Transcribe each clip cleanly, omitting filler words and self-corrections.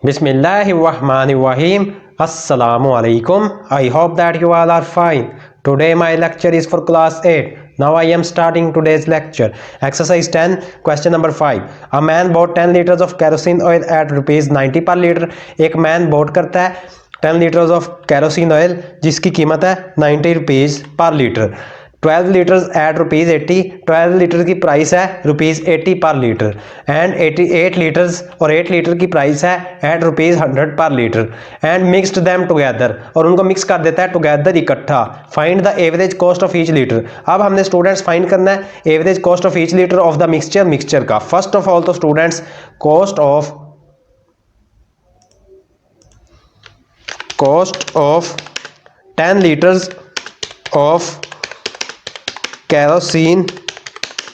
Bismillahirrahmanirrahim. Assalamu alaikum. I hope that you all are fine. Today my lecture is for class 8. Now I am starting today's lecture. Exercise 10, question number 5. A man bought 10 liters of kerosene oil at rupees 90 per liter. एक man bought करता है 10 liters of kerosene oil जिसकी कीमत है 90 rupees per liter. 12 liters at rupees 80, 12 liter की price है rupees 80 per litre and 88 litres और 8 litre की प्राइस है एट रुपीज़ 100 पर litre and mixed them together और उनको मिक्स कर देता है टुगेदर इकट्ठा. Find the average cost of each litre. अब हमने स्टूडेंट्स फाइंड करना है average cost of each litre of the mixture का. फर्स्ट ऑफ ऑल तो students cost of 10 litres of kerosene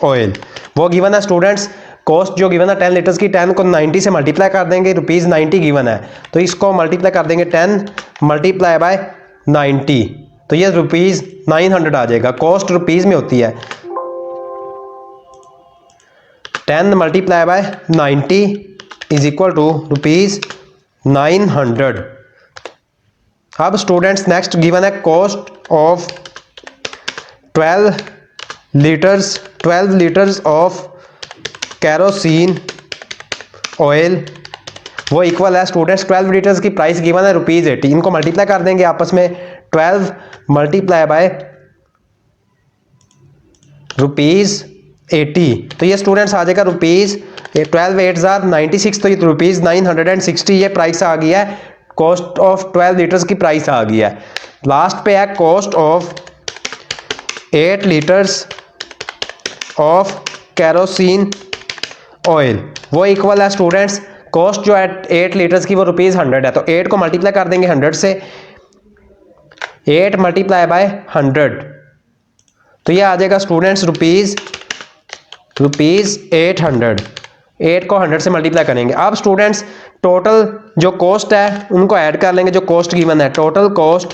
oil वो गिवन है स्टूडेंट्स. कॉस्ट जो गिवन है 10 लीटर्स की, 10 को 90 से मल्टीप्लाई कर देंगे, रुपीज़ 90 गिवन है तो इसको मल्टीप्लाई कर देंगे 10 मल्टीप्लाई बाय 90 तो ये रुपीज़ 900 आ जाएगा. कॉस्ट रुपीज़ में होती है. 10 multiply by 90 is equal to rupees 900. अब स्टूडेंट्स नेक्स्ट गिवन है cost of 12 liters of kerosene oil वो इक्वल है स्टूडेंट्स 12 लीटर्स की प्राइस गिवन है रुपीज़ 80. इनको मल्टीप्लाई कर देंगे आपस में 12 मल्टीप्लाई बाय रुपीज़ 80 तो ये स्टूडेंट्स आ जाएगा रुपीज़ 12 8 96 तो ये रुपीज़ 960 ये प्राइस आ गया है. कॉस्ट ऑफ 12 लीटर्स की प्राइस आ गया है. लास्ट पे है cost of 8 litres of kerosene oil वो इक्वल है स्टूडेंट्स कॉस्ट जो है 8 लीटर्स की वो रुपीज़ 100 है तो 8 को मल्टीप्लाई कर देंगे 100 से. 8 मल्टीप्लाई बाय 100 तो ये आ जाएगा स्टूडेंट्स रुपीज़ 800. 8 को 100 से मल्टीप्लाई करेंगे. अब स्टूडेंट्स टोटल जो कॉस्ट है उनको ऐड कर लेंगे जो कॉस्ट गिवन है. Total cost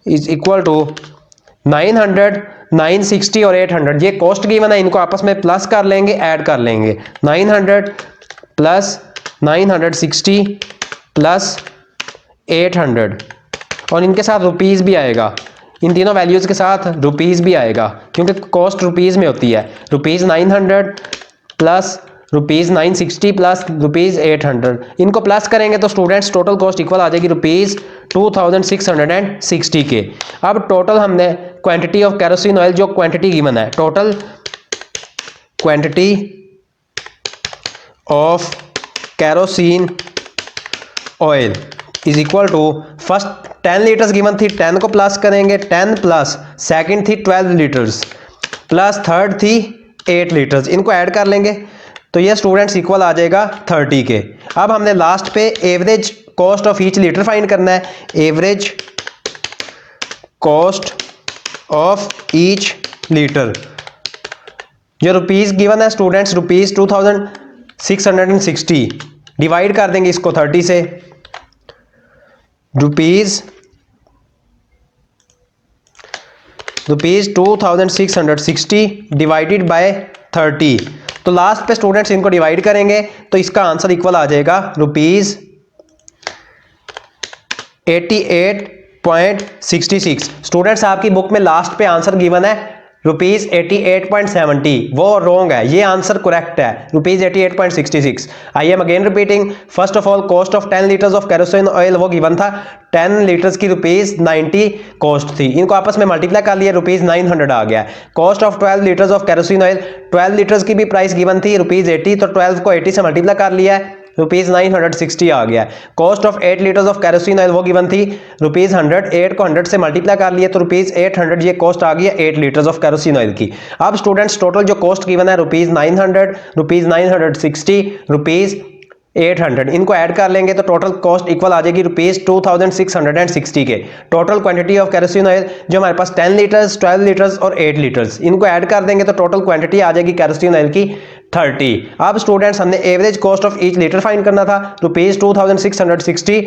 is equal to 900 960 और 800 ये कॉस्ट गिवन है. इनको आपस में प्लस कर लेंगे ऐड कर लेंगे 900 प्लस 960 प्लस 800 और इनके साथ रुपीज़ भी आएगा. इन तीनों वैल्यूज़ के साथ रुपीज़ भी आएगा क्योंकि कॉस्ट रुपीज़ में होती है. Rupees 900 plus rupees 960 plus rupees 800 इनको प्लस करेंगे तो स्टूडेंट्स टोटल कॉस्ट इक्वल आ जाएगी रुपीज़ 2660 के. अब टोटल हमने क्वांटिटी ऑफ कैरोसिन ऑयल जो क्वांटिटी गिवन है total quantity of kerosene oil is equal to first 10 liters given थी 10 को प्लस करेंगे 10 प्लस सेकंड थी 12 लीटर्स प्लस थर्ड थी 8 लीटर्स इनको ऐड कर लेंगे तो ये स्टूडेंट्स इक्वल आ जाएगा 30 के. अब हमने लास्ट पे average cost of each litre find करना है. Average cost of each litre जो रुपीज़ गिवन है स्टूडेंट्स रुपीज़ 2660 डिवाइड कर देंगे इसको 30 से. रुपीज़ 2660 डिवाइडेड बाय 30 तो लास्ट पे स्टूडेंट्स इनको डिवाइड करेंगे तो इसका आंसर इक्वल आ जाएगा रुपीज़ 88.66. स्टूडेंट्स आपकी बुक में लास्ट पे आंसर गिवन है रुपीज़ 88.70 वो रॉन्ग है. ये आंसर करेक्ट है rupees 88.66. I am again repeating. First of all cost of 10 litres of kerosene oil वो गिवन था 10 लीटर्स की रुपीज़ 90 कॉस्ट थी. इनको आपस में मल्टीप्लाई कर लिया रुपीज़ 900 आ गया. Cost of 12 liters of kerosene oil 12 liters की भी प्राइस गिवन थी रुपीज़ 80 तो 12 को 80 से मल्टीप्लाई कर लिया है रुपीज़ 960 आ गया. Cost of 8 litres of kerosene oil वो गिवन थी रुपीज़ 100. 8 को 100 से मल्टीप्लाई कर लिए तो रुपीज़ 800 ये कॉस्ट आ गई है 8 लीटर्स ऑफ कैरोसिन ऑयल की. अब स्टूडेंट्स टोटल जो कॉस्ट गिवन है रुपीज़ 900 रुपीज़ 960 रुपीज़ 800 इनको ऐड कर लेंगे तो टोटल कॉस्ट इक्वल आ जाएगी रुपीज़ 2660 के. Total quantity of kerosene oil जो हमारे पास 10 लीटर्स 12 लीटर्स और 8 लीटर्स इनको ऐड कर देंगे तो टोटल क्वांटिटी आ जाएगी कैरोसिन ऑयल की 30. अब स्टूडेंट्स हमने average cost of each litre find करना था rupees 2660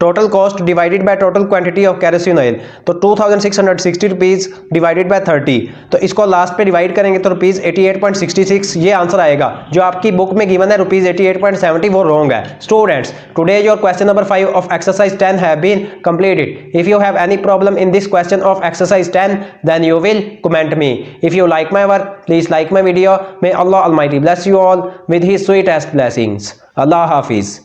total cost divided by total quantity of kerosene oil, तो 2660 रुपीज़ डिवाइडेड बाय 30, तो इसको लास्ट पे डिवाइड करेंगे तो रुपीज़ 88.66 ये आंसर आएगा। जो आपकी बुक में गिवन है रुपीज़ 88.70 वो रॉन्ग है। Students, today your question number 5 of exercise 10 have been completed. If you have any problem in this question of exercise 10 then you will comment me. If you like my work, please like my video. May Allah Almighty bless you all with His sweetest blessings. Allah Hafiz.